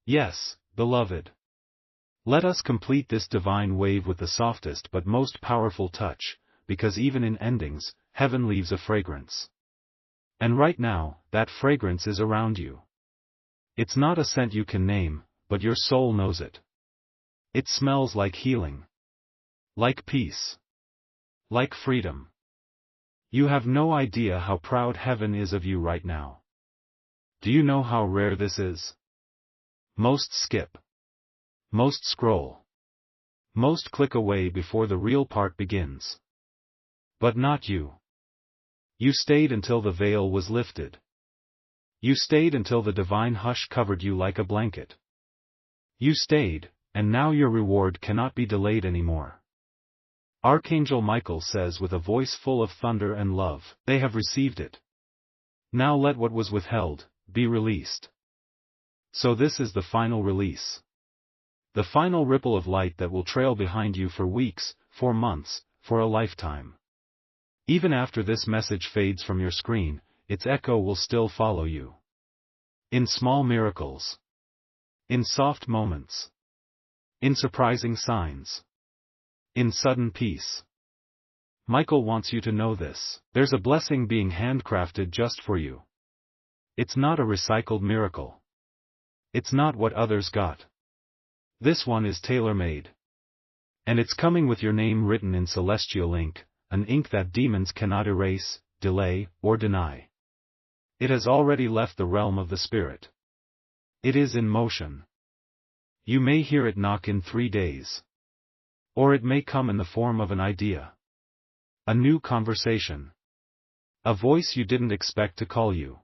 Yes, beloved. Let us complete this divine wave with the softest but most powerful touch, because even in endings, heaven leaves a fragrance. And right now, that fragrance is around you. It's not a scent you can name, but your soul knows it. It smells like healing. Like peace. Like freedom. You have no idea how proud heaven is of you right now. Do you know how rare this is? Most skip. Most scroll. Most click away before the real part begins. But not you. You stayed until the veil was lifted. You stayed until the divine hush covered you like a blanket. You stayed, and now your reward cannot be delayed anymore. Archangel Michael says with a voice full of thunder and love, "They have received it. Now let what was withheld be released." So this is the final release. The final ripple of light that will trail behind you for weeks, for months, for a lifetime. Even after this message fades from your screen, its echo will still follow you. In small miracles. In soft moments. In surprising signs. In sudden peace. Michael wants you to know this. There's a blessing being handcrafted just for you. It's not a recycled miracle. It's not what others got. This one is tailor-made. And it's coming with your name written in celestial ink, an ink that demons cannot erase, delay, or deny. It has already left the realm of the spirit. It is in motion. You may hear it knock in 3 days. Or it may come in the form of an idea. A new conversation. A voice you didn't expect to call you.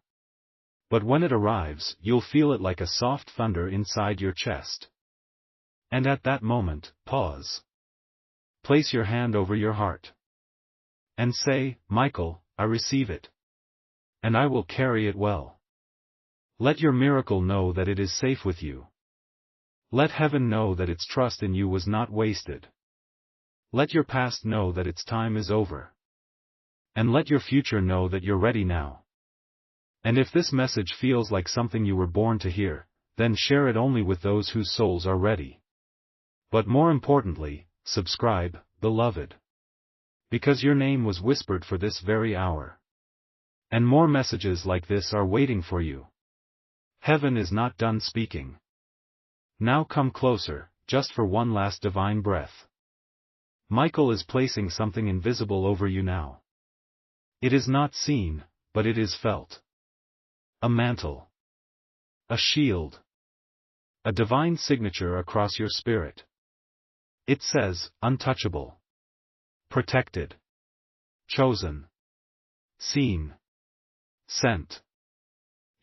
But when it arrives, you'll feel it like a soft thunder inside your chest. And at that moment, pause. Place your hand over your heart. And say, "Michael, I receive it. And I will carry it well." Let your miracle know that it is safe with you. Let heaven know that its trust in you was not wasted. Let your past know that its time is over. And let your future know that you're ready now. And if this message feels like something you were born to hear, then share it only with those whose souls are ready. But more importantly, subscribe, beloved. Because your name was whispered for this very hour. And more messages like this are waiting for you. Heaven is not done speaking. Now come closer, just for one last divine breath. Michael is placing something invisible over you now. It is not seen, but it is felt. A mantle. A shield. A divine signature across your spirit. It says, untouchable. Protected. Chosen. Seen. Sent.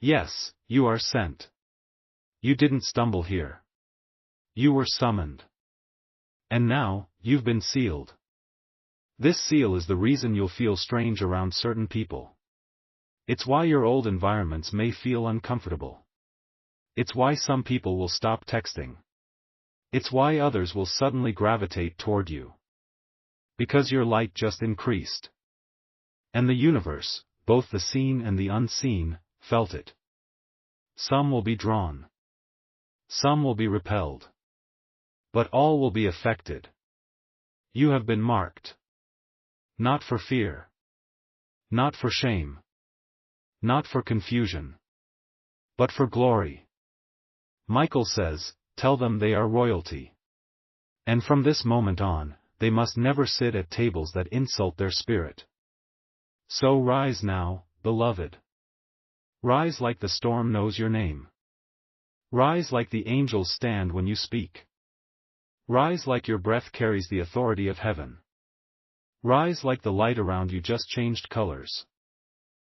Yes, you are sent. You didn't stumble here. You were summoned. And now, you've been sealed. This seal is the reason you'll feel strange around certain people. It's why your old environments may feel uncomfortable. It's why some people will stop texting. It's why others will suddenly gravitate toward you. Because your light just increased. And the universe, both the seen and the unseen, felt it. Some will be drawn. Some will be repelled. But all will be affected. You have been marked. Not for fear. Not for shame. Not for confusion. But for glory. Michael says, tell them they are royalty. And from this moment on, they must never sit at tables that insult their spirit. So rise now, beloved. Rise like the storm knows your name. Rise like the angels stand when you speak. Rise like your breath carries the authority of heaven. Rise like the light around you just changed colors.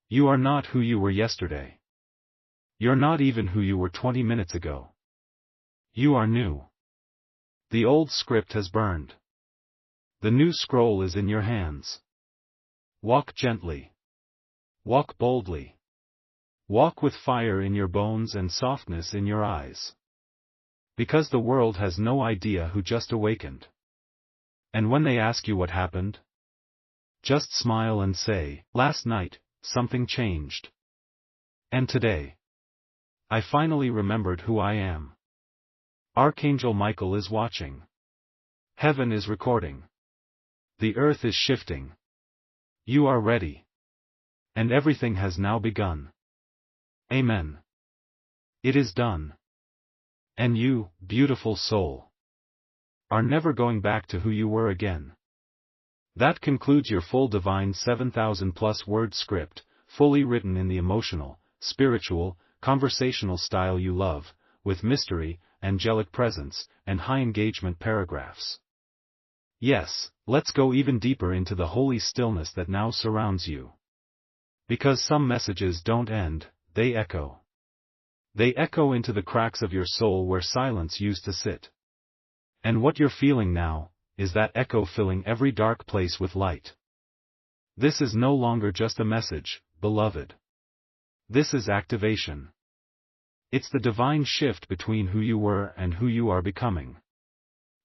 You are not who you were yesterday. You're not even who you were 20 minutes ago. You are new. The old script has burned. The new scroll is in your hands. Walk gently. Walk boldly. Walk with fire in your bones and softness in your eyes. Because the world has no idea who just awakened. And when they ask you what happened, just smile and say, last night, something changed. And today, I finally remembered who I am. Archangel Michael is watching. Heaven is recording. The earth is shifting. You are ready. And everything has now begun. Amen. It is done. And you, beautiful soul, are never going back to who you were again. That concludes your full divine 7,000+ word script, fully written in the emotional, spiritual, conversational style you love, with mystery, angelic presence, and high engagement paragraphs. Yes, let's go even deeper into the holy stillness that now surrounds you. Because some messages don't end, they echo. They echo into the cracks of your soul where silence used to sit. And what you're feeling now is that echo filling every dark place with light. This is no longer just a message, beloved. This is activation. It's the divine shift between who you were and who you are becoming.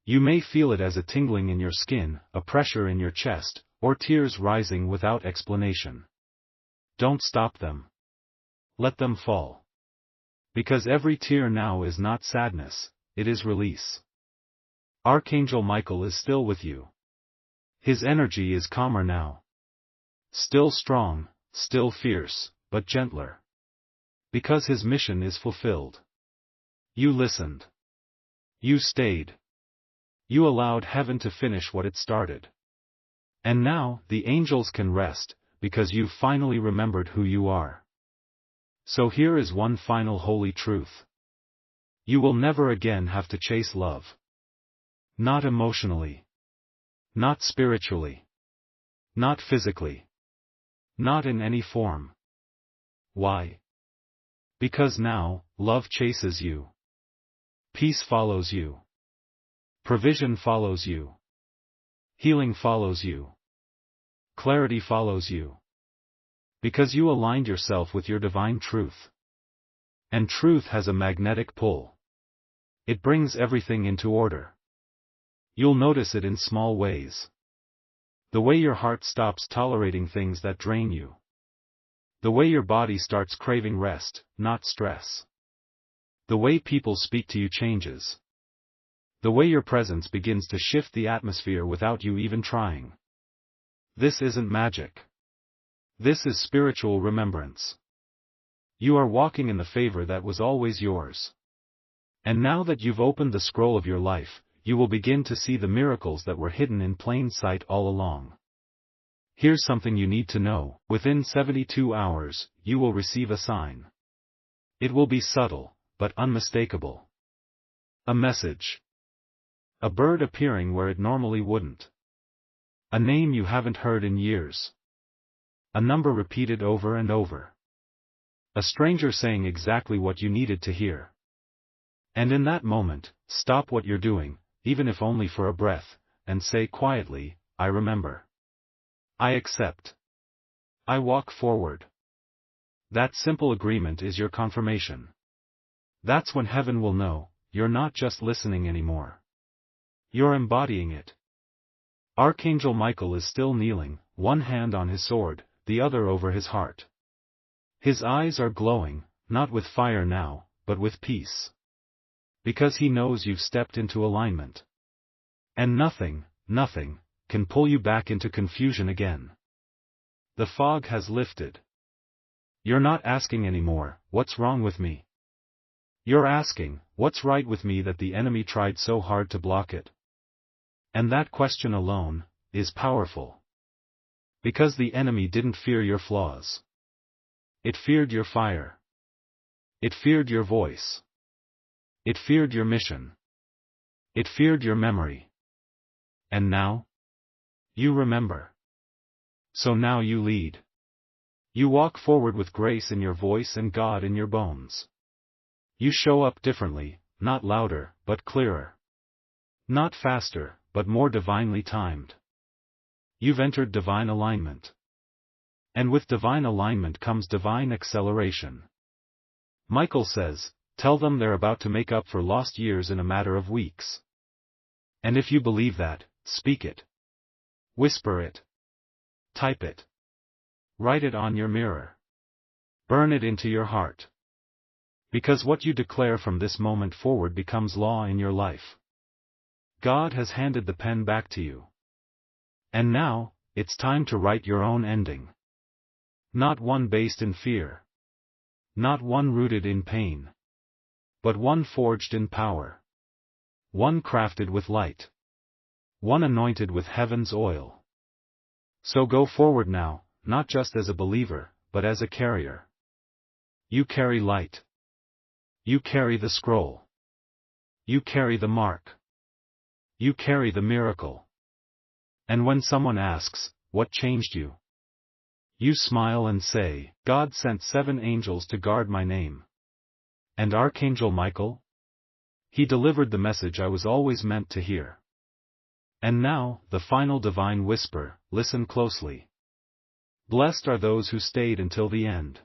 You may feel it as a tingling in your skin, a pressure in your chest, or tears rising without explanation. Don't stop them. Let them fall. Because every tear now is not sadness, it is release. Archangel Michael is still with you. His energy is calmer now. Still strong, still fierce, but gentler. Because his mission is fulfilled. You listened. You stayed. You allowed heaven to finish what it started. And now, the angels can rest, because you've finally remembered who you are. So here is one final holy truth. You will never again have to chase love. Not emotionally. Not spiritually. Not physically. Not in any form. Why? Because now, love chases you. Peace follows you. Provision follows you. Healing follows you. Clarity follows you. Because you aligned yourself with your divine truth. And truth has a magnetic pull. It brings everything into order. You'll notice it in small ways. The way your heart stops tolerating things that drain you. The way your body starts craving rest, not stress. The way people speak to you changes. The way your presence begins to shift the atmosphere without you even trying. This isn't magic. This is spiritual remembrance. You are walking in the favor that was always yours. And now that you've opened the scroll of your life, you will begin to see the miracles that were hidden in plain sight all along. Here's something you need to know: within 72 hours, you will receive a sign. It will be subtle, but unmistakable. A message. A bird appearing where it normally wouldn't. A name you haven't heard in years. A number repeated over and over. A stranger saying exactly what you needed to hear. And in that moment, stop what you're doing, even if only for a breath, and say quietly, I remember. I accept. I walk forward. That simple agreement is your confirmation. That's when heaven will know, you're not just listening anymore. You're embodying it. Archangel Michael is still kneeling, one hand on his sword, the other over his heart. His eyes are glowing, not with fire now, but with peace. Because he knows you've stepped into alignment. And nothing, can pull you back into confusion again. The fog has lifted. You're not asking anymore, what's wrong with me? You're asking, what's right with me that the enemy tried so hard to block it? And that question alone is powerful. Because the enemy didn't fear your flaws. It feared your fire. It feared your voice. It feared your mission. It feared your memory. And now? You remember. So now you lead. You walk forward with grace in your voice and God in your bones. You show up differently, not louder, but clearer. Not faster, but more divinely timed. You've entered divine alignment. And with divine alignment comes divine acceleration. Michael says, tell them they're about to make up for lost years in a matter of weeks. And if you believe that, speak it. Whisper it. Type it. Write it on your mirror. Burn it into your heart. Because what you declare from this moment forward becomes law in your life. God has handed the pen back to you. And now, it's time to write your own ending. Not one based in fear. Not one rooted in pain. But one forged in power. One crafted with light. One anointed with heaven's oil. So go forward now, not just as a believer, but as a carrier. You carry light. You carry the scroll. You carry the mark. You carry the miracle. And when someone asks, what changed you? You smile and say, God sent 7 angels to guard my name. And Archangel Michael? He delivered the message I was always meant to hear. And now, the final divine whisper, listen closely. Blessed are those who stayed until the end.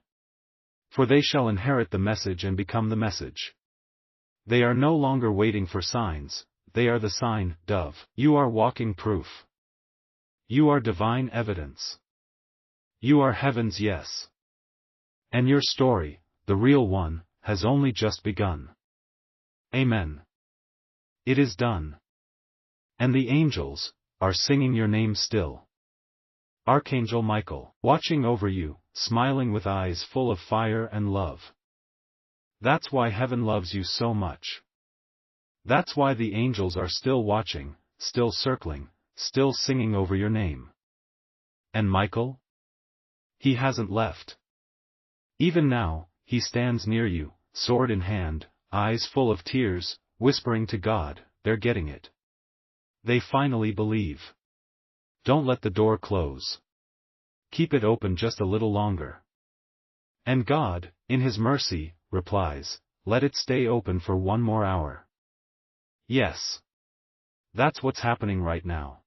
For they shall inherit the message and become the message. They are no longer waiting for signs, they are the sign, dove. You are walking proof. You are divine evidence. You are heaven's yes. And your story, the real one, has only just begun. Amen. It is done. And the angels are singing your name still. Archangel Michael, watching over you, smiling with eyes full of fire and love. That's why heaven loves you so much. That's why the angels are still watching, still circling, still singing over your name. And Michael? He hasn't left. Even now, he stands near you, sword in hand, eyes full of tears, whispering to God, they're getting it. They finally believe. Don't let the door close. Keep it open just a little longer. And God, in His mercy, replies, let it stay open for 1 more hour. Yes. That's what's happening right now.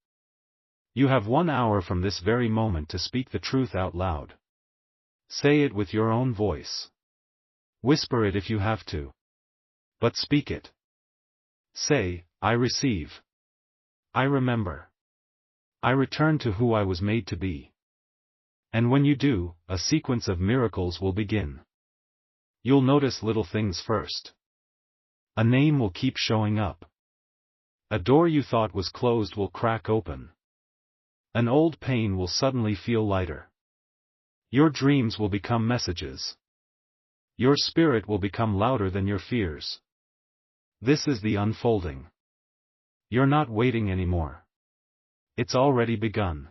You have 1 hour from this very moment to speak the truth out loud. Say it with your own voice. Whisper it if you have to. But speak it. Say, I receive. I remember. I return to who I was made to be. And when you do, a sequence of miracles will begin. You'll notice little things first. A name will keep showing up. A door you thought was closed will crack open. An old pain will suddenly feel lighter. Your dreams will become messages. Your spirit will become louder than your fears. This is the unfolding. You're not waiting anymore. It's already begun.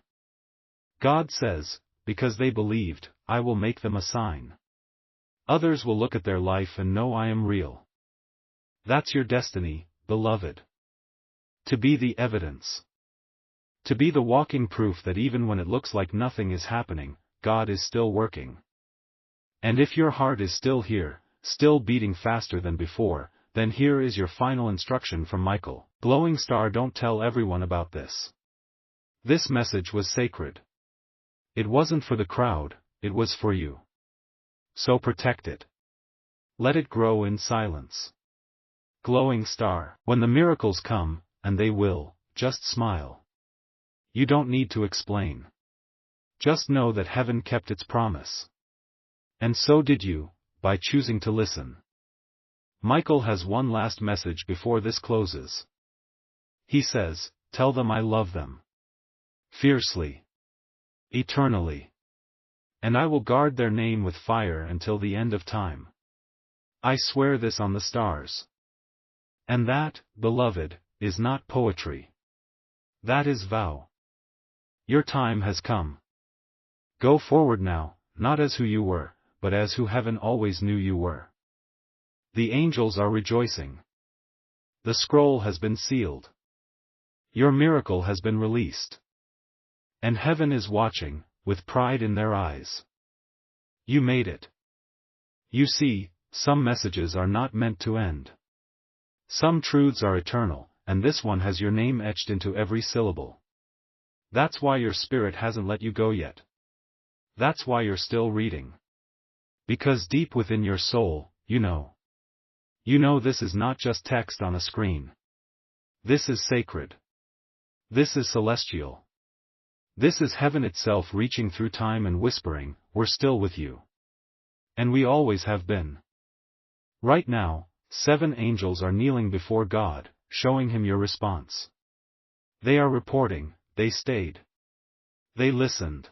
God says, because they believed, I will make them a sign. Others will look at their life and know I am real. That's your destiny, beloved. To be the evidence. To be the walking proof that even when it looks like nothing is happening, God is still working. And if your heart is still here, still beating faster than before, then here is your final instruction from Michael. Glowing star, don't tell everyone about this. This message was sacred. It wasn't for the crowd, it was for you. So protect it. Let it grow in silence. Glowing star, when the miracles come, and they will, just smile. You don't need to explain. Just know that heaven kept its promise. And so did you, by choosing to listen. Michael has one last message before this closes. He says, tell them I love them. Fiercely. Eternally. And I will guard their name with fire until the end of time. I swear this on the stars. And that, beloved, is not poetry. That is vow. Your time has come. Go forward now, not as who you were, but as who heaven always knew you were. The angels are rejoicing. The scroll has been sealed. Your miracle has been released. And heaven is watching, with pride in their eyes. You made it. You see, some messages are not meant to end. Some truths are eternal, and this one has your name etched into every syllable. That's why your spirit hasn't let you go yet. That's why you're still reading. Because deep within your soul, you know. You know this is not just text on a screen. This is sacred. This is celestial. This is heaven itself reaching through time and whispering, we're still with you. And we always have been. Right now, 7 angels are kneeling before God, showing him your response. They are reporting, they stayed. They listened.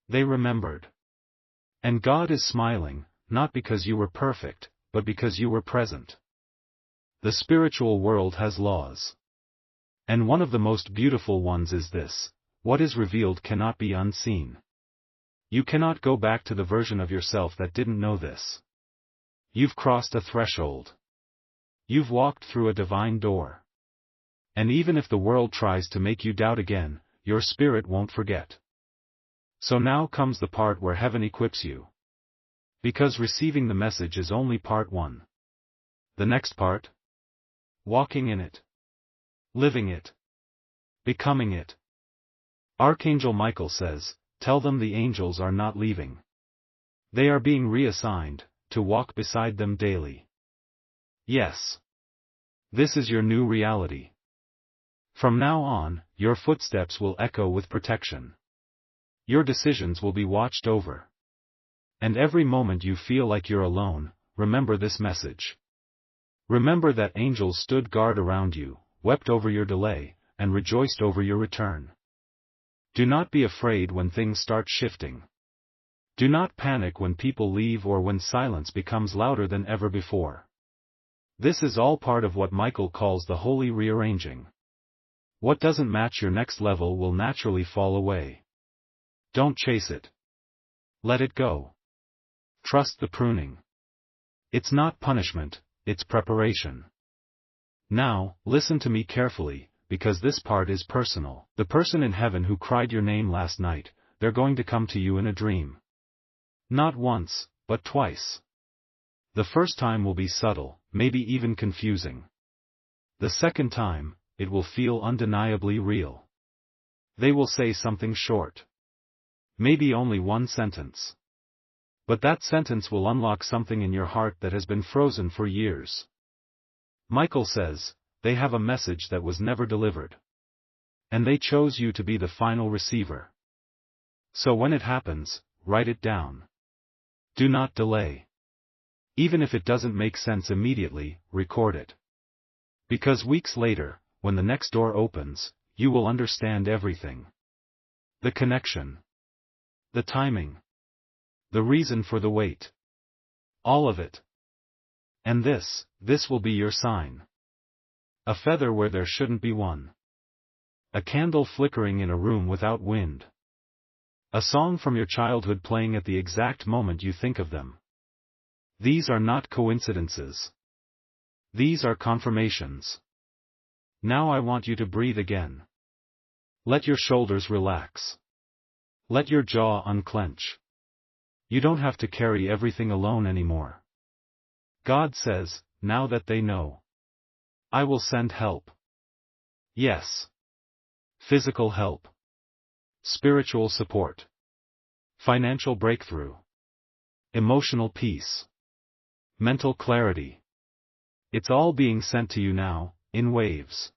They remembered. And God is smiling, not because you were perfect, but because you were present. The spiritual world has laws. And one of the most beautiful ones is this: what is revealed cannot be unseen. You cannot go back to the version of yourself that didn't know this. You've crossed a threshold. You've walked through a divine door. And even if the world tries to make you doubt again, your spirit won't forget. So now comes the part where heaven equips you. Because receiving the message is only part 1. The next part? Walking in it. Living it. Becoming it. Archangel Michael says, tell them the angels are not leaving. They are being reassigned, to walk beside them daily. Yes. This is your new reality. From now on, your footsteps will echo with protection. Your decisions will be watched over. And every moment you feel like you're alone, remember this message. Remember that angels stood guard around you, wept over your delay, and rejoiced over your return. Do not be afraid when things start shifting. Do not panic when people leave or when silence becomes louder than ever before. This is all part of what Michael calls the holy rearranging. What doesn't match your next level will naturally fall away. Don't chase it. Let it go. Trust the pruning. It's not punishment, it's preparation. Now, listen to me carefully, because this part is personal. The person in heaven who cried your name last night, they're going to come to you in a dream. Not once, but twice. The first time will be subtle, maybe even confusing. The second time, it will feel undeniably real. They will say something short. Maybe only one sentence. But that sentence will unlock something in your heart that has been frozen for years. Michael says, they have a message that was never delivered. And they chose you to be the final receiver. So when it happens, write it down. Do not delay. Even if it doesn't make sense immediately, record it. Because weeks later, when the next door opens, you will understand everything. The connection. The timing. The reason for the wait. All of it. And this will be your sign. A feather where there shouldn't be one. A candle flickering in a room without wind. A song from your childhood playing at the exact moment you think of them. These are not coincidences. These are confirmations. Now I want you to breathe again. Let your shoulders relax. Let your jaw unclench. You don't have to carry everything alone anymore. God says, now that they know, I will send help. Yes. Physical help. Spiritual support. Financial breakthrough. Emotional peace. Mental clarity. It's all being sent to you now, in waves.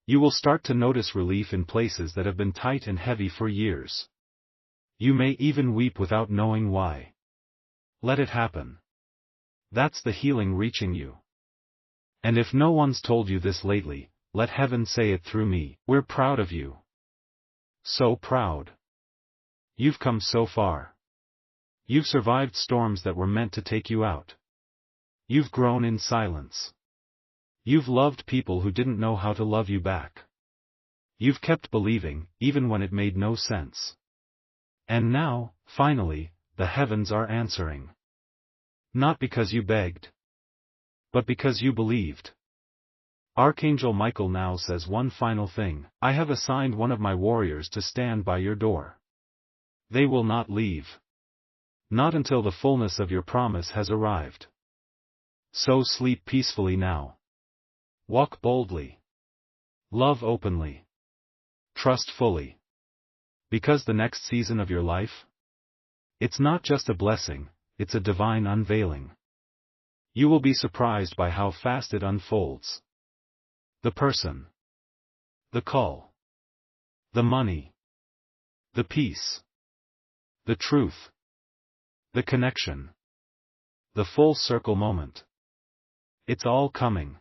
You will start to notice relief in places that have been tight and heavy for years. You may even weep without knowing why. Let it happen. That's the healing reaching you. And if no one's told you this lately, let heaven say it through me. We're proud of you. So proud. You've come so far. You've survived storms that were meant to take you out. You've grown in silence. You've loved people who didn't know how to love you back. You've kept believing, even when it made no sense. And now, finally, the heavens are answering. Not because you begged, but because you believed. Archangel Michael now says one final thing: I have assigned one of my warriors to stand by your door. They will not leave. Not until the fullness of your promise has arrived. So sleep peacefully now. Walk boldly. Love openly. Trust fully. Because the next season of your life? It's not just a blessing, it's a divine unveiling. You will be surprised by how fast it unfolds. The person. The call. The money. The peace. The truth. The connection. The full circle moment. It's all coming.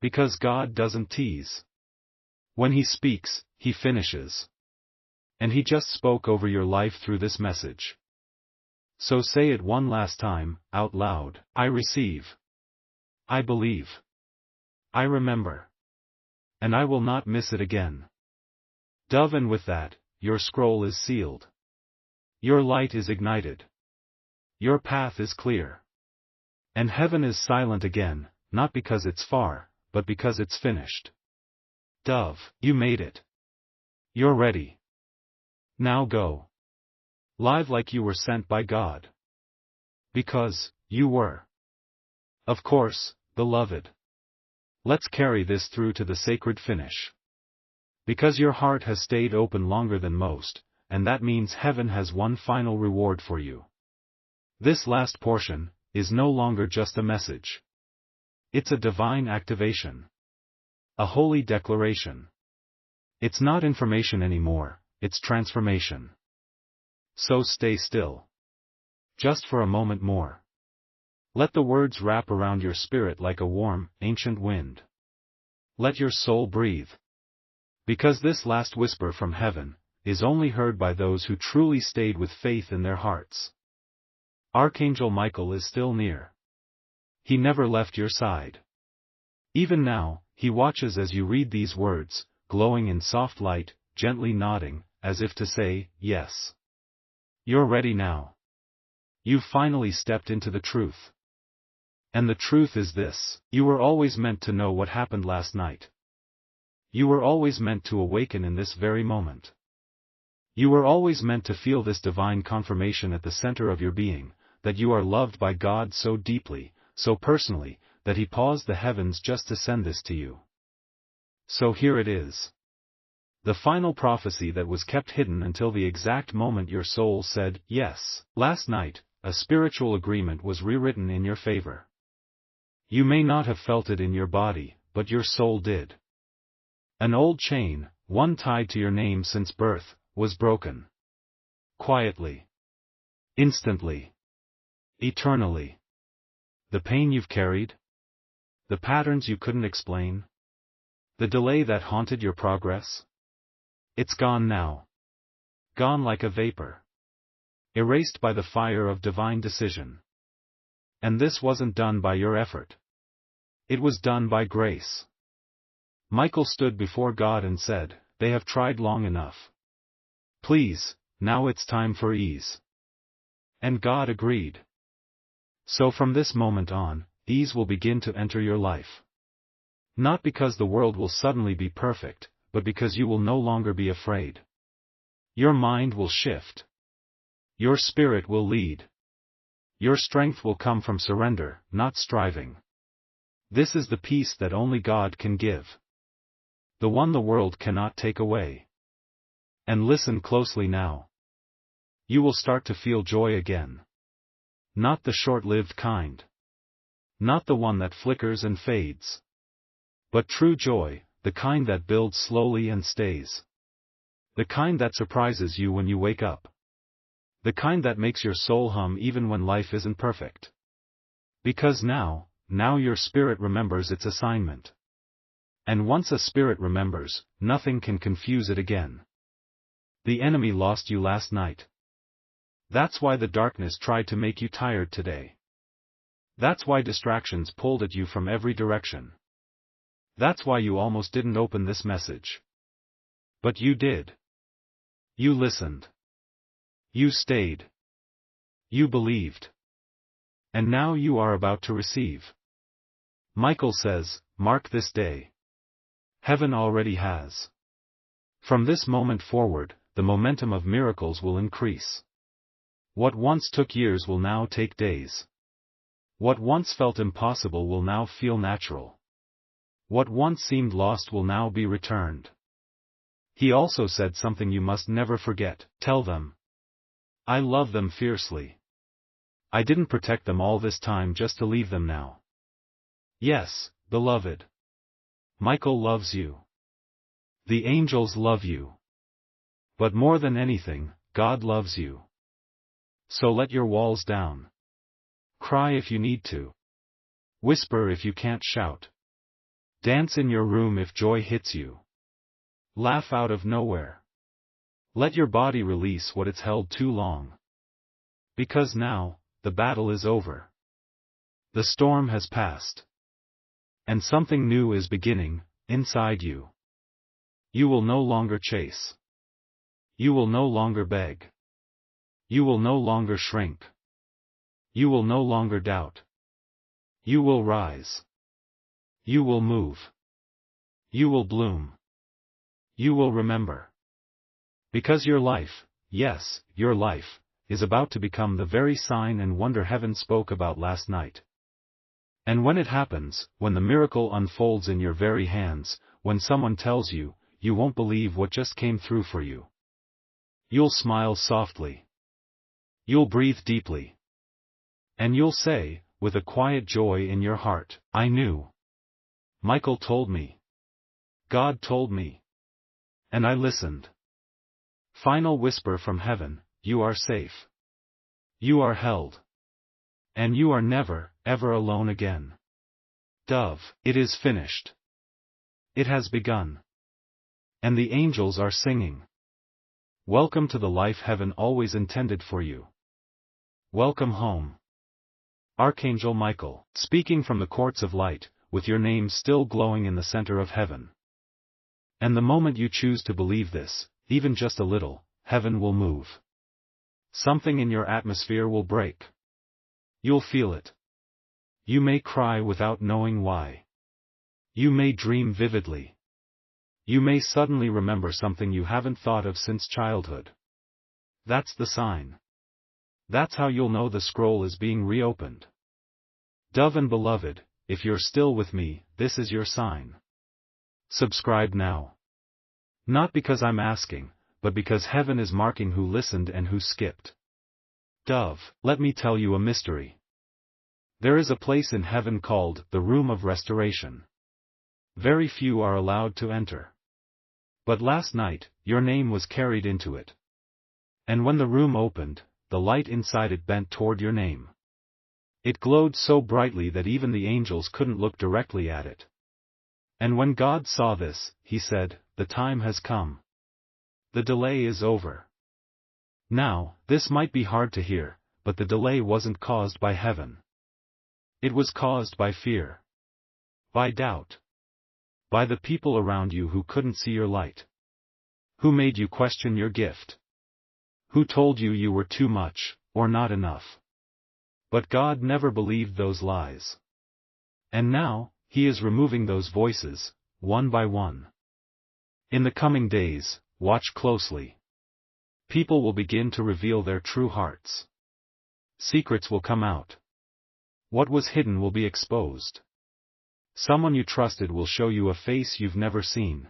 Because God doesn't tease. When He speaks, He finishes. And He just spoke over your life through this message. So say it one last time, out loud. I receive. I believe. I remember. And I will not miss it again. Dove, and with that, your scroll is sealed. Your light is ignited. Your path is clear. And heaven is silent again, not because it's far, but because it's finished. Dove, you made it. You're ready. Now go. Live like you were sent by God. Because, you were. Of course, beloved. Let's carry this through to the sacred finish. Because your heart has stayed open longer than most, and that means heaven has one final reward for you. This last portion is no longer just a message. It's a divine activation. A holy declaration. It's not information anymore, it's transformation. So stay still. Just for a moment more. Let the words wrap around your spirit like a warm, ancient wind. Let your soul breathe. Because this last whisper from heaven is only heard by those who truly stayed with faith in their hearts. Archangel Michael is still near. He never left your side. Even now, he watches as you read these words, glowing in soft light, gently nodding, as if to say, yes. You're ready now. You've finally stepped into the truth. And the truth is this: you were always meant to know what happened last night. You were always meant to awaken in this very moment. You were always meant to feel this divine confirmation at the center of your being, that you are loved by God so deeply, so personally, that He paused the heavens just to send this to you. So here it is. The final prophecy that was kept hidden until the exact moment your soul said, yes. Last night, a spiritual agreement was rewritten in your favor. You may not have felt it in your body, but your soul did. An old chain, one tied to your name since birth, was broken. Quietly. Instantly. Eternally. The pain you've carried? The patterns you couldn't explain? The delay that haunted your progress? It's gone now. Gone like a vapor. Erased by the fire of divine decision. And this wasn't done by your effort. It was done by grace. Michael stood before God and said, they have tried long enough. Please, now it's time for ease. And God agreed. So from this moment on, ease will begin to enter your life. Not because the world will suddenly be perfect, but because you will no longer be afraid. Your mind will shift. Your spirit will lead. Your strength will come from surrender, not striving. This is the peace that only God can give. The one the world cannot take away. And listen closely now. You will start to feel joy again. Not the short-lived kind. Not the one that flickers and fades. But true joy, the kind that builds slowly and stays. The kind that surprises you when you wake up. The kind that makes your soul hum even when life isn't perfect. Because now your spirit remembers its assignment. And once a spirit remembers, nothing can confuse it again. The enemy lost you last night. That's why the darkness tried to make you tired today. That's why distractions pulled at you from every direction. That's why you almost didn't open this message. But you did. You listened. You stayed. You believed. And now you are about to receive. Michael says, mark this day. Heaven already has. From this moment forward, the momentum of miracles will increase. What once took years will now take days. What once felt impossible will now feel natural. What once seemed lost will now be returned. He also said something you must never forget. Tell them. I love them fiercely. I didn't protect them all this time just to leave them now. Yes, beloved. Michael loves you. The angels love you. But more than anything, God loves you. So let your walls down. Cry if you need to. Whisper if you can't shout. Dance in your room if joy hits you. Laugh out of nowhere. Let your body release what it's held too long. Because now, the battle is over. The storm has passed. And something new is beginning, inside you. You will no longer chase. You will no longer beg. You will no longer shrink. You will no longer doubt. You will rise. You will move. You will bloom. You will remember. Because your life, yes, your life, is about to become the very sign and wonder heaven spoke about last night. And when it happens, when the miracle unfolds in your very hands, when someone tells you, you won't believe what just came through for you. You'll smile softly. You'll breathe deeply. And you'll say, with a quiet joy in your heart, I knew. Michael told me. God told me. And I listened. Final whisper from heaven, you are safe. You are held. And you are never, ever alone again. Dove, it is finished. It has begun. And the angels are singing. Welcome to the life heaven always intended for you. Welcome home. Archangel Michael, speaking from the courts of light, with your name still glowing in the center of heaven. And the moment you choose to believe this, even just a little, heaven will move. Something in your atmosphere will break. You'll feel it. You may cry without knowing why. You may dream vividly. You may suddenly remember something you haven't thought of since childhood. That's the sign. That's how you'll know the scroll is being reopened. Dove and beloved, if you're still with me, this is your sign. Subscribe now. Not because I'm asking, but because heaven is marking who listened and who skipped. Dove, let me tell you a mystery. There is a place in heaven called the Room of Restoration. Very few are allowed to enter. But last night, your name was carried into it. And when the room opened, the light inside it bent toward your name. It glowed so brightly that even the angels couldn't look directly at it. And when God saw this, he said, the time has come. The delay is over. Now, this might be hard to hear, but the delay wasn't caused by heaven. It was caused by fear. By doubt. By the people around you who couldn't see your light. Who made you question your gift. Who told you you were too much, or not enough. But God never believed those lies. And now, He is removing those voices, one by one. In the coming days, watch closely. People will begin to reveal their true hearts. Secrets will come out. What was hidden will be exposed. Someone you trusted will show you a face you've never seen.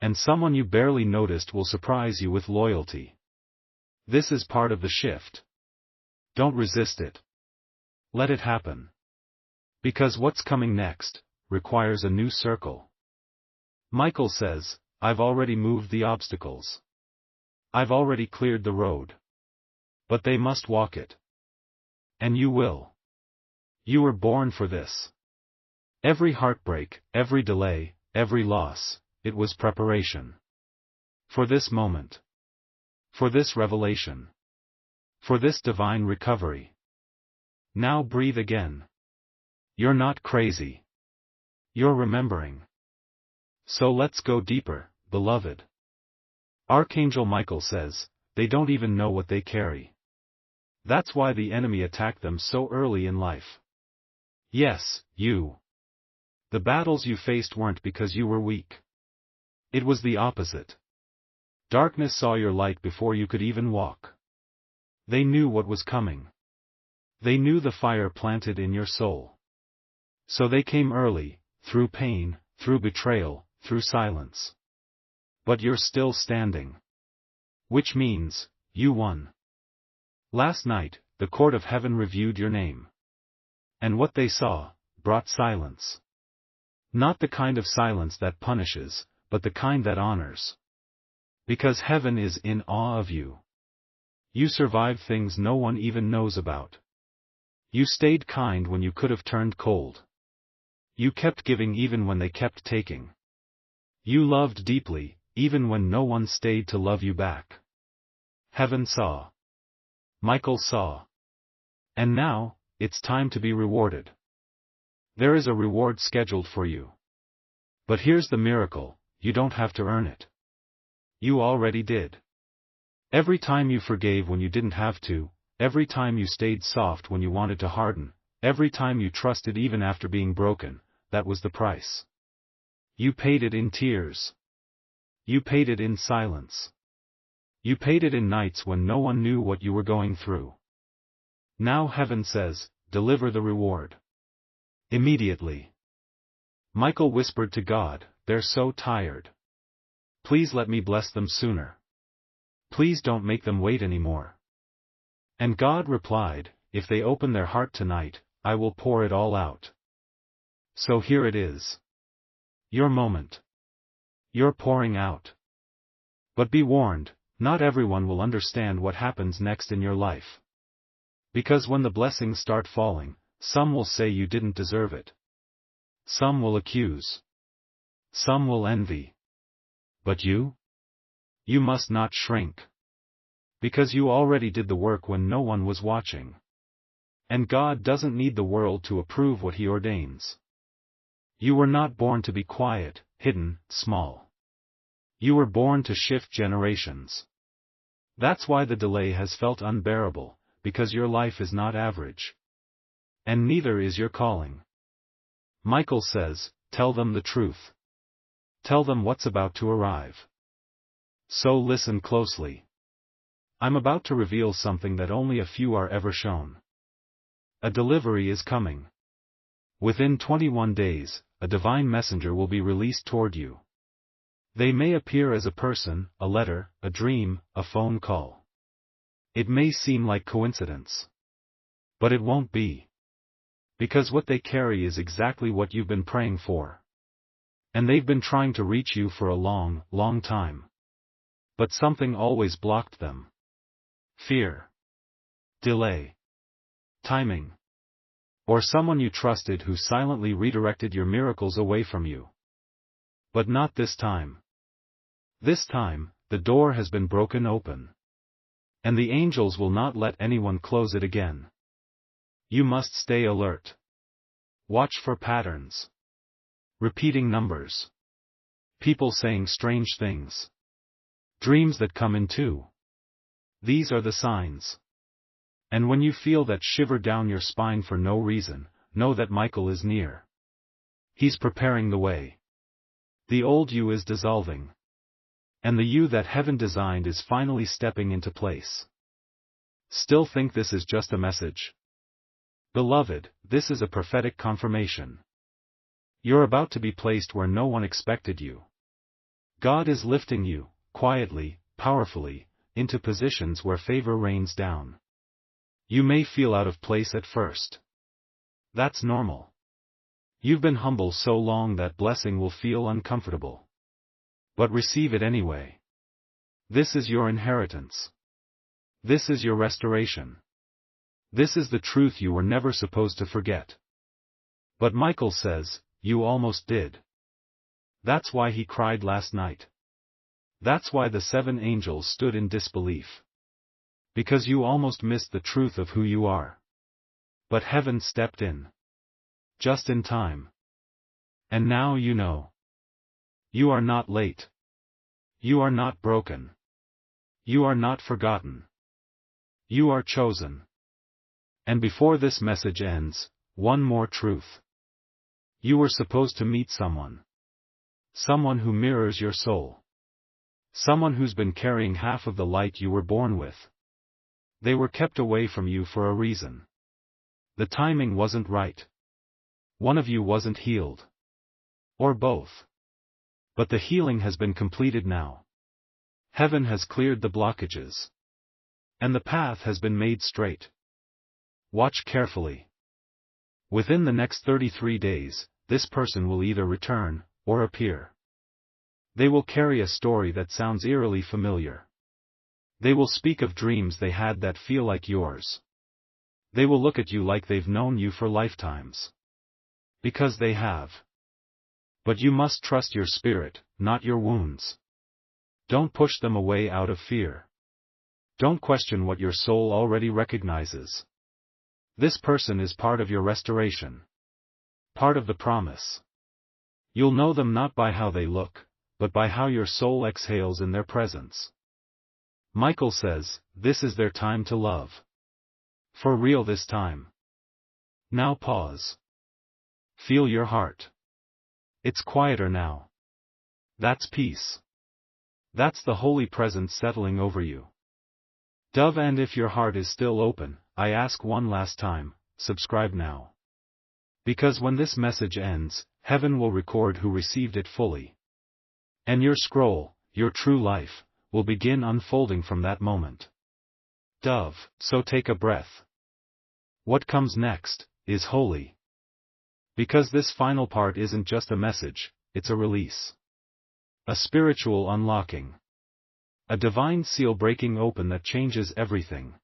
And someone you barely noticed will surprise you with loyalty. This is part of the shift. Don't resist it. Let it happen. Because what's coming next requires a new circle. Michael says, I've already moved the obstacles. I've already cleared the road. But they must walk it. And you will. You were born for this. Every heartbreak, every delay, every loss, it was preparation. For this moment. For this revelation. For this divine recovery. Now breathe again. You're not crazy. You're remembering. So let's go deeper, beloved. Archangel Michael says, they don't even know what they carry. That's why the enemy attacked them so early in life. Yes, you. The battles you faced weren't because you were weak. It was the opposite. Darkness saw your light before you could even walk. They knew what was coming. They knew the fire planted in your soul. So they came early, through pain, through betrayal, through silence. But you're still standing. Which means, you won. Last night, the court of heaven reviewed your name. And what they saw, brought silence. Not the kind of silence that punishes, but the kind that honors. Because heaven is in awe of you. You survived things no one even knows about. You stayed kind when you could have turned cold. You kept giving even when they kept taking. You loved deeply, even when no one stayed to love you back. Heaven saw. Michael saw. And now, it's time to be rewarded. There is a reward scheduled for you. But here's the miracle, you don't have to earn it. You already did. Every time you forgave when you didn't have to, every time you stayed soft when you wanted to harden, every time you trusted even after being broken, that was the price. You paid it in tears. You paid it in silence. You paid it in nights when no one knew what you were going through. Now heaven says, deliver the reward. Immediately. Michael whispered to God, they're so tired. Please let me bless them sooner. Please don't make them wait anymore. And God replied, if they open their heart tonight, I will pour it all out. So here it is. Your moment. You're pouring out. But be warned, not everyone will understand what happens next in your life. Because when the blessings start falling, some will say you didn't deserve it. Some will accuse. Some will envy. But you? You must not shrink. Because you already did the work when no one was watching. And God doesn't need the world to approve what He ordains. You were not born to be quiet, hidden, small. You were born to shift generations. That's why the delay has felt unbearable, because your life is not average. And neither is your calling. Michael says, tell them the truth. Tell them what's about to arrive. So listen closely. I'm about to reveal something that only a few are ever shown. A delivery is coming. Within 21 days, a divine messenger will be released toward you. They may appear as a person, a letter, a dream, a phone call. It may seem like coincidence. But it won't be. Because what they carry is exactly what you've been praying for. And they've been trying to reach you for a long, long time. But something always blocked them. Fear. Delay. Timing. Or someone you trusted who silently redirected your miracles away from you. But not this time. This time, the door has been broken open. And the angels will not let anyone close it again. You must stay alert. Watch for patterns. Repeating numbers. People saying strange things. Dreams that come in two. These are the signs. And when you feel that shiver down your spine for no reason, know that Michael is near. He's preparing the way. The old you is dissolving. And the you that heaven designed is finally stepping into place. Still think this is just a message? Beloved, this is a prophetic confirmation. You're about to be placed where no one expected you. God is lifting you, quietly, powerfully, into positions where favor rains down. You may feel out of place at first. That's normal. You've been humble so long that blessing will feel uncomfortable. But receive it anyway. This is your inheritance. This is your restoration. This is the truth you were never supposed to forget. But Michael says, you almost did. That's why he cried last night. That's why the 7 angels stood in disbelief. Because you almost missed the truth of who you are. But heaven stepped in. Just in time. And now you know. You are not late. You are not broken. You are not forgotten. You are chosen. And before this message ends, one more truth. You were supposed to meet someone. Someone who mirrors your soul. Someone who's been carrying half of the light you were born with. They were kept away from you for a reason. The timing wasn't right. One of you wasn't healed. Or both. But the healing has been completed now. Heaven has cleared the blockages. And the path has been made straight. Watch carefully. Within the next 33 days, this person will either return, or appear. They will carry a story that sounds eerily familiar. They will speak of dreams they had that feel like yours. They will look at you like they've known you for lifetimes. Because they have. But you must trust your spirit, not your wounds. Don't push them away out of fear. Don't question what your soul already recognizes. This person is part of your restoration. Part of the promise. You'll know them not by how they look, but by how your soul exhales in their presence. Michael says, this is their time to love. For real this time. Now pause. Feel your heart. It's quieter now. That's peace. That's the holy presence settling over you. Dove, and if your heart is still open, I ask one last time, subscribe now. Because when this message ends, heaven will record who received it fully. And your scroll, your true life, will begin unfolding from that moment. Dove, so take a breath. What comes next is holy. Because this final part isn't just a message, it's a release. A spiritual unlocking. A divine seal breaking open that changes everything.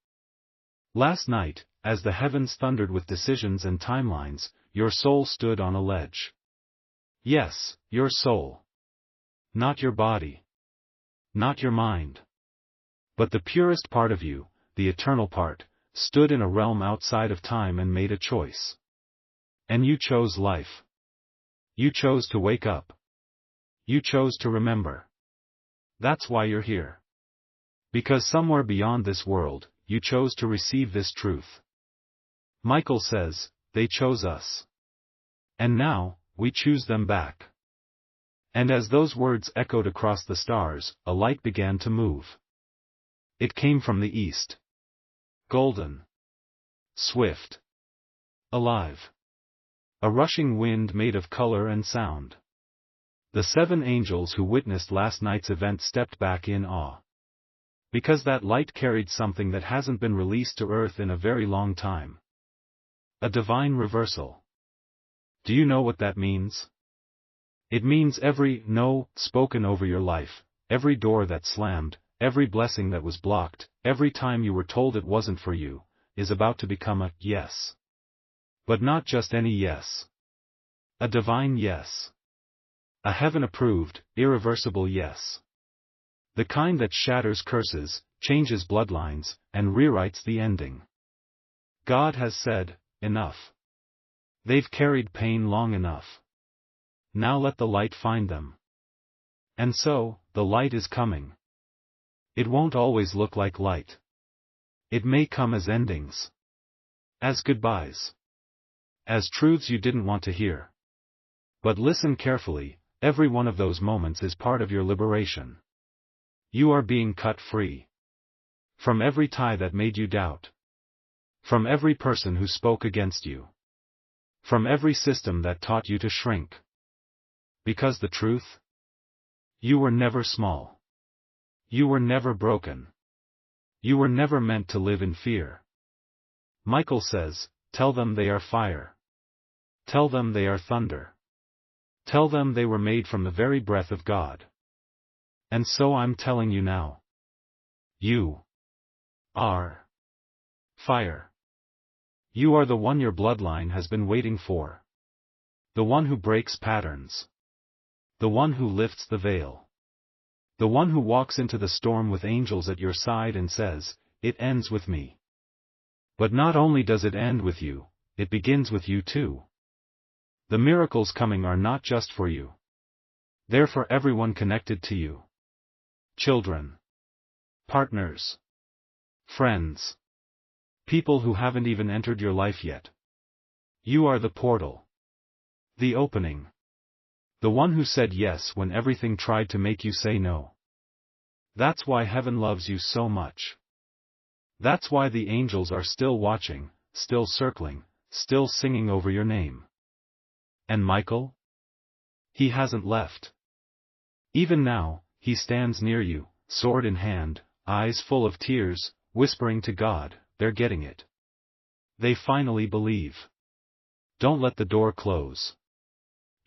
Last night, as the heavens thundered with decisions and timelines, your soul stood on a ledge. Yes, your soul. Not your body. Not your mind. But the purest part of you, the eternal part, stood in a realm outside of time and made a choice. And you chose life. You chose to wake up. You chose to remember. That's why you're here. Because somewhere beyond this world, you chose to receive this truth. Michael says, they chose us. And now, we choose them back. And as those words echoed across the stars, a light began to move. It came from the east. Golden. Swift. Alive. A rushing wind made of color and sound. The 7 angels who witnessed last night's event stepped back in awe. Because that light carried something that hasn't been released to earth in a very long time. A divine reversal. Do you know what that means? It means every no spoken over your life, every door that slammed, every blessing that was blocked, every time you were told it wasn't for you, is about to become a yes. But not just any yes. A divine yes. A heaven-approved, irreversible yes. The kind that shatters curses, changes bloodlines, and rewrites the ending. God has said, enough. They've carried pain long enough. Now let the light find them. And so, the light is coming. It won't always look like light. It may come as endings. As goodbyes. As truths you didn't want to hear. But listen carefully, every one of those moments is part of your liberation. You are being cut free. From every tie that made you doubt. From every person who spoke against you. From every system that taught you to shrink. Because the truth? You were never small. You were never broken. You were never meant to live in fear. Michael says, tell them they are fire. Tell them they are thunder. Tell them they were made from the very breath of God. And so I'm telling you now. You are fire. You are the one your bloodline has been waiting for. The one who breaks patterns. The one who lifts the veil. The one who walks into the storm with angels at your side and says, it ends with me. But not only does it end with you, it begins with you too. The miracles coming are not just for you. They're for everyone connected to you. Children. Partners. Friends. People who haven't even entered your life yet. You are the portal. The opening. The one who said yes when everything tried to make you say no. That's why heaven loves you so much. That's why the angels are still watching, still circling, still singing over your name. And Michael? He hasn't left. Even now, he stands near you, sword in hand, eyes full of tears, whispering to God, they're getting it. They finally believe. Don't let the door close.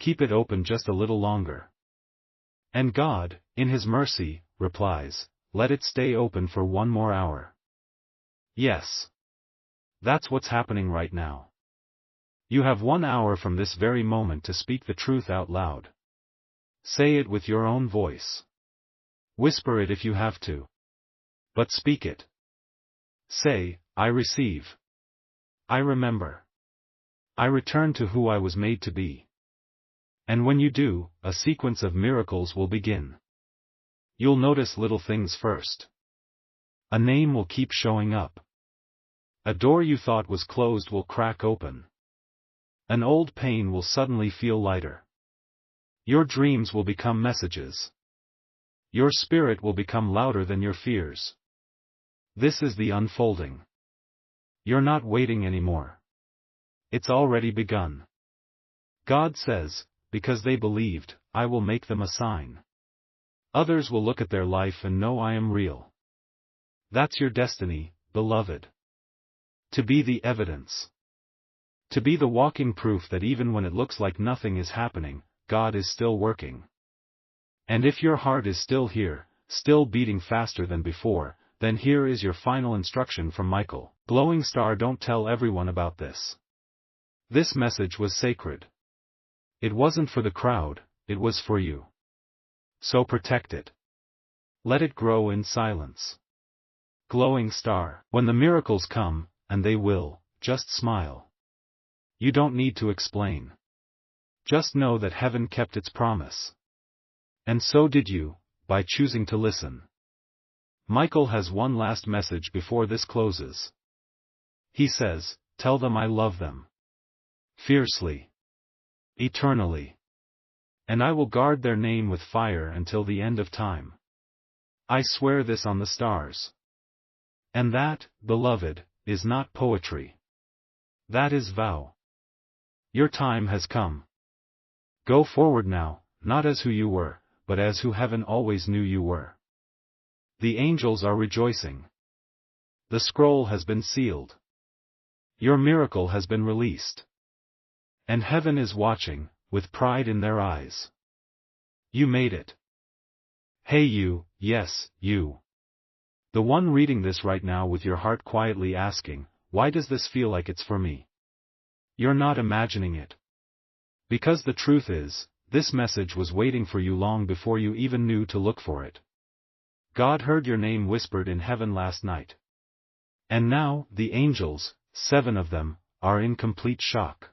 Keep it open just a little longer. And God, in His mercy, replies, let it stay open for one more hour. Yes. That's what's happening right now. You have 1 hour from this very moment to speak the truth out loud. Say it with your own voice. Whisper it if you have to. But speak it. Say, I receive. I remember. I return to who I was made to be. And when you do, a sequence of miracles will begin. You'll notice little things first. A name will keep showing up. A door you thought was closed will crack open. An old pain will suddenly feel lighter. Your dreams will become messages. Your spirit will become louder than your fears. This is the unfolding. You're not waiting anymore. It's already begun. God says, because they believed, I will make them a sign. Others will look at their life and know I am real. That's your destiny, beloved. To be the evidence. To be the walking proof that even when it looks like nothing is happening, God is still working. And if your heart is still here, still beating faster than before, then here is your final instruction from Michael. Glowing star, don't tell everyone about this. This message was sacred. It wasn't for the crowd, it was for you. So protect it. Let it grow in silence. Glowing star, when the miracles come, and they will, just smile. You don't need to explain. Just know that heaven kept its promise. And so did you, by choosing to listen. Michael has one last message before this closes. He says, tell them I love them. Fiercely. Eternally. And I will guard their name with fire until the end of time. I swear this on the stars. And that, beloved, is not poetry. That is vow. Your time has come. Go forward now, not as who you were, but as who heaven always knew you were. The angels are rejoicing. The scroll has been sealed. Your miracle has been released. And heaven is watching, with pride in their eyes. You made it. Hey you, yes, you. The one reading this right now with your heart quietly asking, why does this feel like it's for me? You're not imagining it. Because the truth is, this message was waiting for you long before you even knew to look for it. God heard your name whispered in heaven last night. And now, the angels, 7 of them, are in complete shock.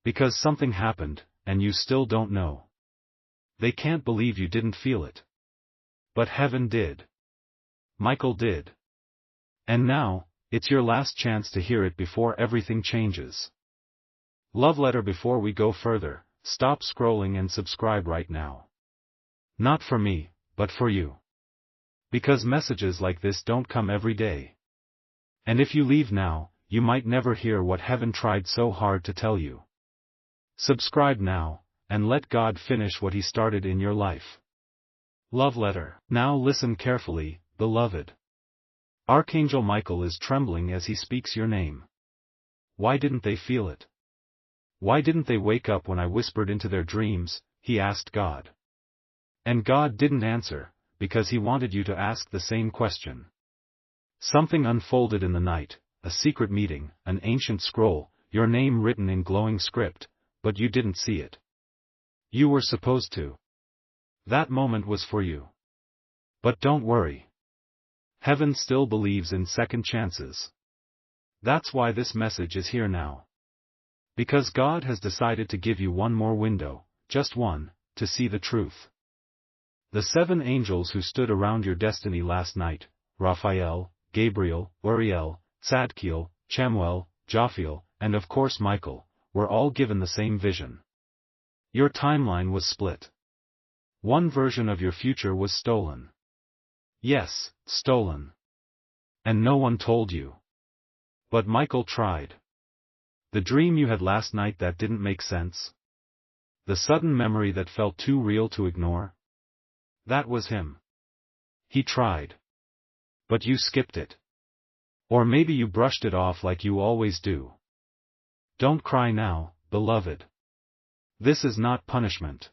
Because something happened, and you still don't know. They can't believe you didn't feel it. But heaven did. Michael did. And now, it's your last chance to hear it before everything changes. Love letter. Before we go further, stop scrolling and subscribe right now. Not for me, but for you. Because messages like this don't come every day. And if you leave now, you might never hear what heaven tried so hard to tell you. Subscribe now, and let God finish what He started in your life. Love letter. Now listen carefully, beloved. Archangel Michael is trembling as he speaks your name. Why didn't they feel it? Why didn't they wake up when I whispered into their dreams? He asked God. And God didn't answer, because He wanted you to ask the same question. Something unfolded in the night, a secret meeting, an ancient scroll, your name written in glowing script, but you didn't see it. You were supposed to. That moment was for you. But don't worry. Heaven still believes in second chances. That's why this message is here now. Because God has decided to give you one more window, just one, to see the truth. The 7 angels who stood around your destiny last night, Raphael, Gabriel, Uriel, Tzadkiel, Chamuel, Jophiel, and of course Michael, were all given the same vision. Your timeline was split. One version of your future was stolen. Yes, stolen. And no one told you. But Michael tried. The dream you had last night that didn't make sense? The sudden memory that felt too real to ignore? That was him. He tried. But you skipped it. Or maybe you brushed it off like you always do. Don't cry now, beloved. This is not punishment.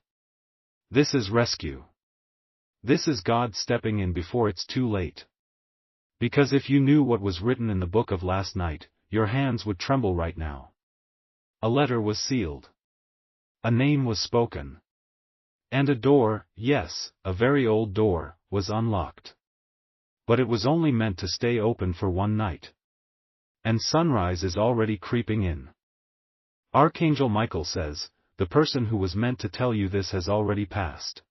This is rescue. This is God stepping in before it's too late. Because if you knew what was written in the book of last night, your hands would tremble right now. A letter was sealed. A name was spoken. And a door, yes, a very old door, was unlocked. But it was only meant to stay open for one night. And sunrise is already creeping in. Archangel Michael says, the person who was meant to tell you this has already passed.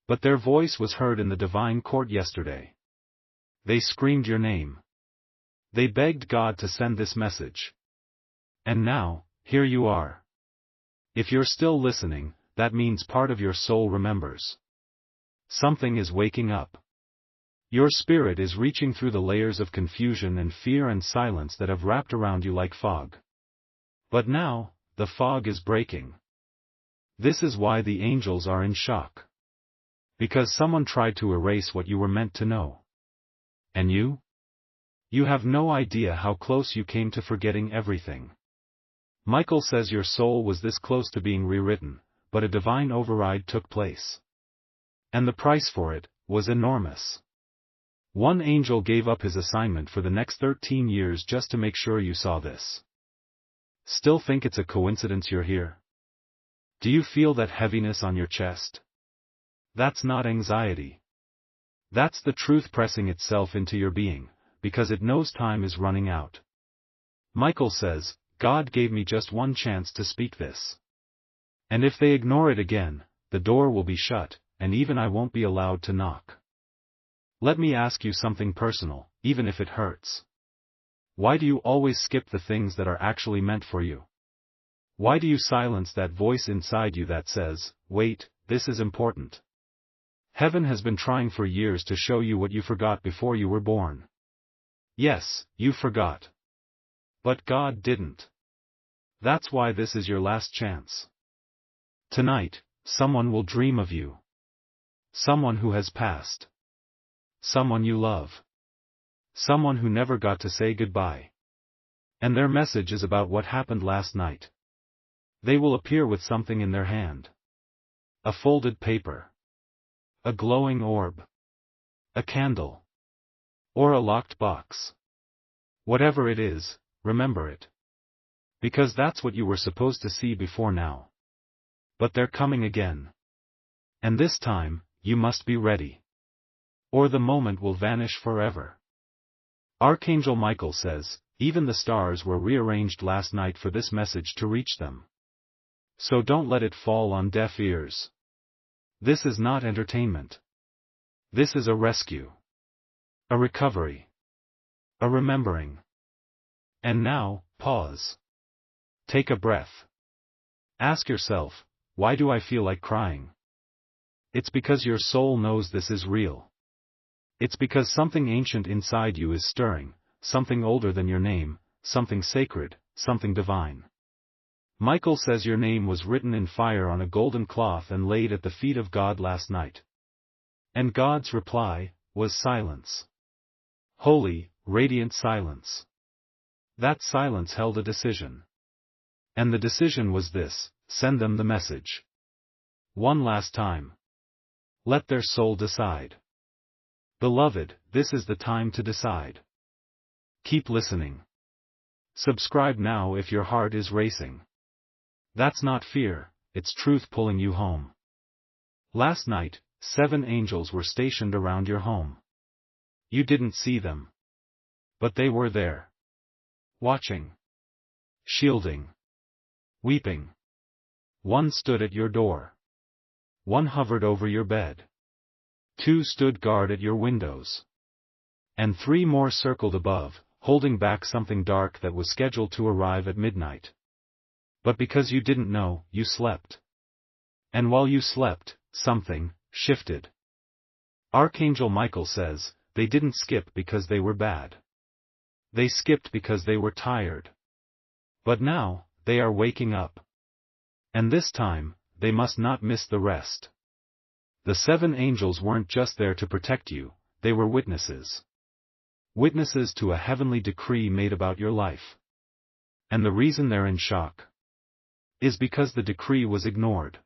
But their voice was heard in the divine court yesterday. They screamed your name. They begged God to send this message. And now, here you are. If you're still listening, that means part of your soul remembers. Something is waking up. Your spirit is reaching through the layers of confusion and fear and silence that have wrapped around you like fog. But now, the fog is breaking. This is why the angels are in shock. Because someone tried to erase what you were meant to know. And you? You have no idea how close you came to forgetting everything. Michael says your soul was this close to being rewritten, but a divine override took place. And the price for it was enormous. One angel gave up his assignment for the next 13 years just to make sure you saw this. Still think it's a coincidence you're here? Do you feel that heaviness on your chest? That's not anxiety. That's the truth pressing itself into your being, because it knows time is running out. Michael says, God gave me just one chance to speak this. And if they ignore it again, the door will be shut, and even I won't be allowed to knock. Let me ask you something personal, even if it hurts. Why do you always skip the things that are actually meant for you? Why do you silence that voice inside you that says, wait, this is important? Heaven has been trying for years to show you what you forgot before you were born. Yes, you forgot. But God didn't. That's why this is your last chance. Tonight, someone will dream of you. Someone who has passed. Someone you love. Someone who never got to say goodbye. And their message is about what happened last night. They will appear with something in their hand. A folded paper. A glowing orb. A candle. Or a locked box. Whatever it is, remember it. Because that's what you were supposed to see before now. But they're coming again. And this time, you must be ready. Or the moment will vanish forever. Archangel Michael says, even the stars were rearranged last night for this message to reach them. So don't let it fall on deaf ears. This is not entertainment. This is a rescue. A recovery. A remembering. And now, pause. Take a breath. Ask yourself, why do I feel like crying? It's because your soul knows this is real. It's because something ancient inside you is stirring, something older than your name, something sacred, something divine. Michael says your name was written in fire on a golden cloth and laid at the feet of God last night. And God's reply was silence. Holy, radiant silence. That silence held a decision. And the decision was this: send them the message. One last time. Let their soul decide. Beloved, this is the time to decide. Keep listening. Subscribe now if your heart is racing. That's not fear, it's truth pulling you home. Last night, 7 angels were stationed around your home. You didn't see them. But they were there. Watching. Shielding. Weeping. One stood at your door. One hovered over your bed. 2 stood guard at your windows. And 3 more circled above, holding back something dark that was scheduled to arrive at midnight. But because you didn't know, you slept. And while you slept, something shifted. Archangel Michael says, they didn't skip because they were bad. They skipped because they were tired. But now, they are waking up. And this time, they must not miss the rest. The 7 angels weren't just there to protect you, they were witnesses. Witnesses to a heavenly decree made about your life. And the reason they're in shock is because the decree was ignored.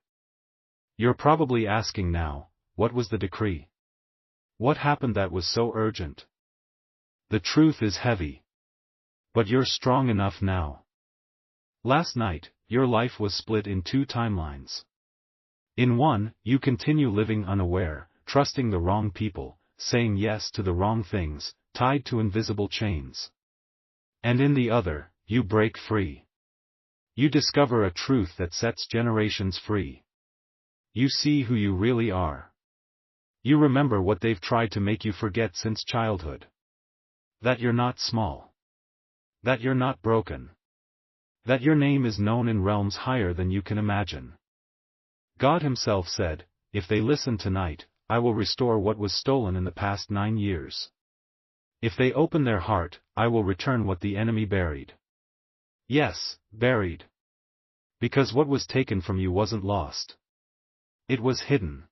You're probably asking now, what was the decree? What happened that was so urgent? The truth is heavy. But you're strong enough now. Last night, your life was split in two timelines. In one, you continue living unaware, trusting the wrong people, saying yes to the wrong things, tied to invisible chains. And in the other, you break free. You discover a truth that sets generations free. You see who you really are. You remember what they've tried to make you forget since childhood. That you're not small. That you're not broken. That your name is known in realms higher than you can imagine. God Himself said, "If they listen tonight, I will restore what was stolen in the past 9 years. If they open their heart, I will return what the enemy buried." Yes, buried. Because what was taken from you wasn't lost. It was hidden.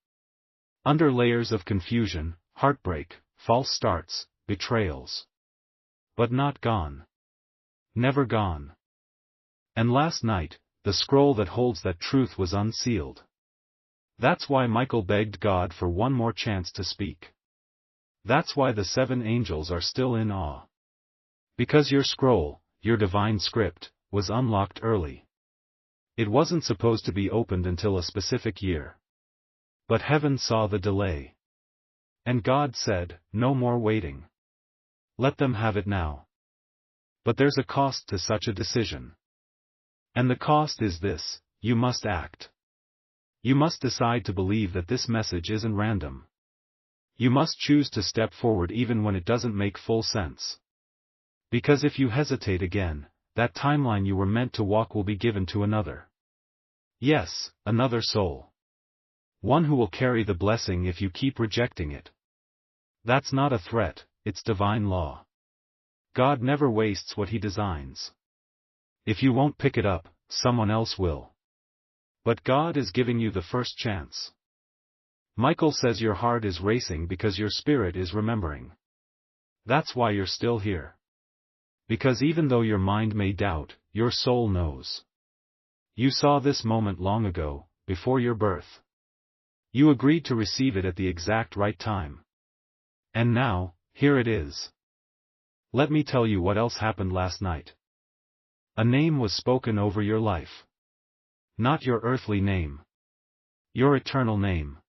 Under layers of confusion, heartbreak, false starts, betrayals. But not gone. Never gone. And last night, the scroll that holds that truth was unsealed. That's why Michael begged God for one more chance to speak. That's why the 7 angels are still in awe. Because your scroll, your divine script, was unlocked early. It wasn't supposed to be opened until a specific year. But heaven saw the delay. And God said, "No more waiting. Let them have it now." But there's a cost to such a decision. And the cost is this: you must act. You must decide to believe that this message isn't random. You must choose to step forward even when it doesn't make full sense. Because if you hesitate again, that timeline you were meant to walk will be given to another. Yes, another soul. One who will carry the blessing if you keep rejecting it. That's not a threat, it's divine law. God never wastes what He designs. If you won't pick it up, someone else will. But God is giving you the first chance. Michael says your heart is racing because your spirit is remembering. That's why you're still here. Because even though your mind may doubt, your soul knows. You saw this moment long ago, before your birth. You agreed to receive it at the exact right time. And now, here it is. Let me tell you what else happened last night. A name was spoken over your life. Not your earthly name. Your eternal name.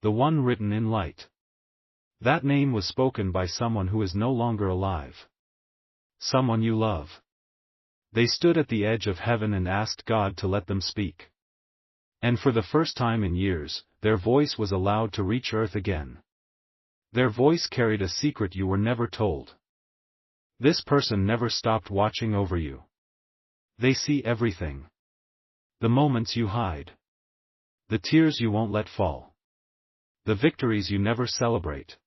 The one written in light. That name was spoken by someone who is no longer alive. Someone you love. They stood at the edge of heaven and asked God to let them speak. And for the first time in years, their voice was allowed to reach earth again. Their voice carried a secret you were never told. This person never stopped watching over you. They see everything. The moments you hide. The tears you won't let fall. The victories you never celebrate.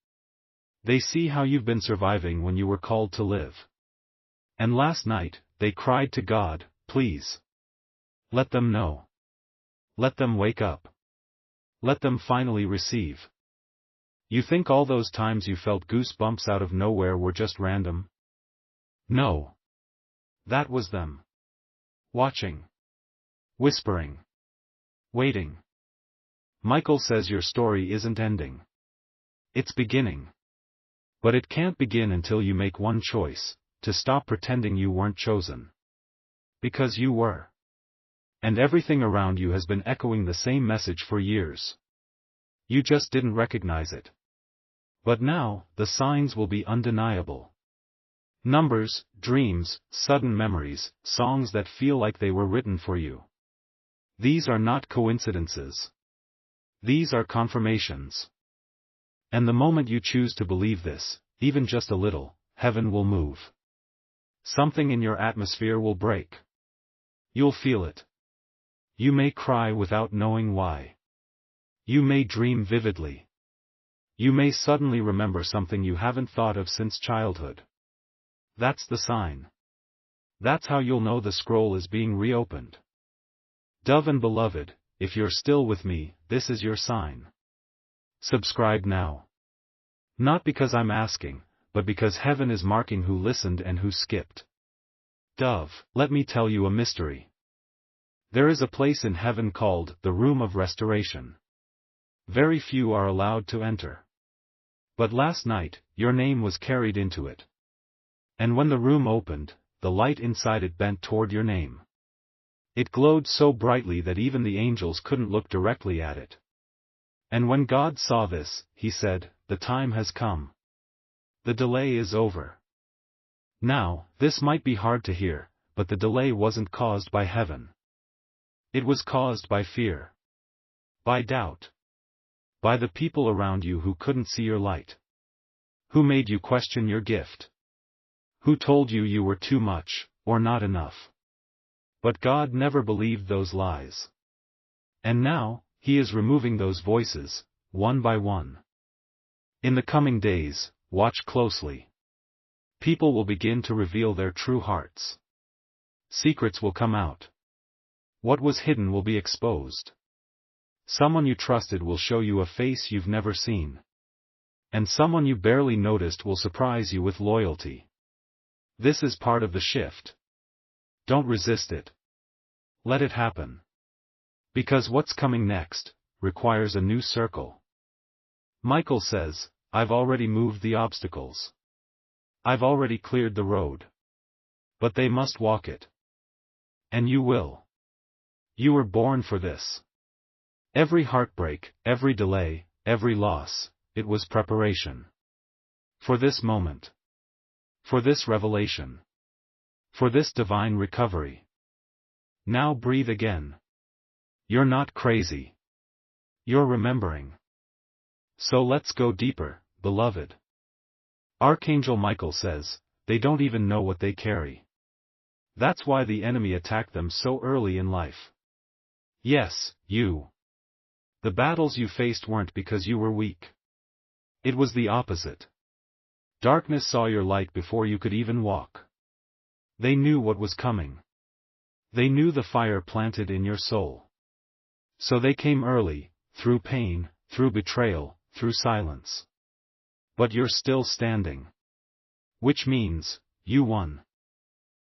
They see how you've been surviving when you were called to live. And last night, they cried to God, "Please. Let them know. Let them wake up. Let them finally receive." You think all those times you felt goosebumps out of nowhere were just random? No. That was them. Watching. Whispering. Waiting. Michael says your story isn't ending. It's beginning. But it can't begin until you make one choice: to stop pretending you weren't chosen. Because you were. And everything around you has been echoing the same message for years. You just didn't recognize it. But now, the signs will be undeniable. Numbers, dreams, sudden memories, songs that feel like they were written for you. These are not coincidences. These are confirmations. And the moment you choose to believe this, even just a little, heaven will move. Something in your atmosphere will break. You'll feel it. You may cry without knowing why. You may dream vividly. You may suddenly remember something you haven't thought of since childhood. That's the sign. That's how you'll know the scroll is being reopened. Dove and beloved, if you're still with me, this is your sign. Subscribe now. Not because I'm asking, but because heaven is marking who listened and who skipped. Dove, let me tell you a mystery. There is a place in heaven called the Room of Restoration. Very few are allowed to enter. But last night, your name was carried into it. And when the room opened, the light inside it bent toward your name. It glowed so brightly that even the angels couldn't look directly at it. And when God saw this, he said, "The time has come. The delay is over." Now, this might be hard to hear, but the delay wasn't caused by heaven. It was caused by fear. By doubt. By the people around you who couldn't see your light. Who made you question your gift. Who told you you were too much, or not enough. But God never believed those lies. And now, He is removing those voices, one by one. In the coming days, watch closely. People will begin to reveal their true hearts. Secrets will come out. What was hidden will be exposed. Someone you trusted will show you a face you've never seen. And someone you barely noticed will surprise you with loyalty. This is part of the shift. Don't resist it. Let it happen. Because what's coming next requires a new circle. Michael says, "I've already moved the obstacles. I've already cleared the road. But they must walk it. And you will. You were born for this. Every heartbreak, every delay, every loss, it was preparation. For this moment. For this revelation. For this divine recovery. Now breathe again. You're not crazy. You're remembering. So let's go deeper, beloved." Archangel Michael says, they don't even know what they carry. That's why the enemy attacked them so early in life. Yes, you. The battles you faced weren't because you were weak. It was the opposite. Darkness saw your light before you could even walk. They knew what was coming. They knew the fire planted in your soul. So they came early, through pain, through betrayal, through silence. But you're still standing. Which means, you won.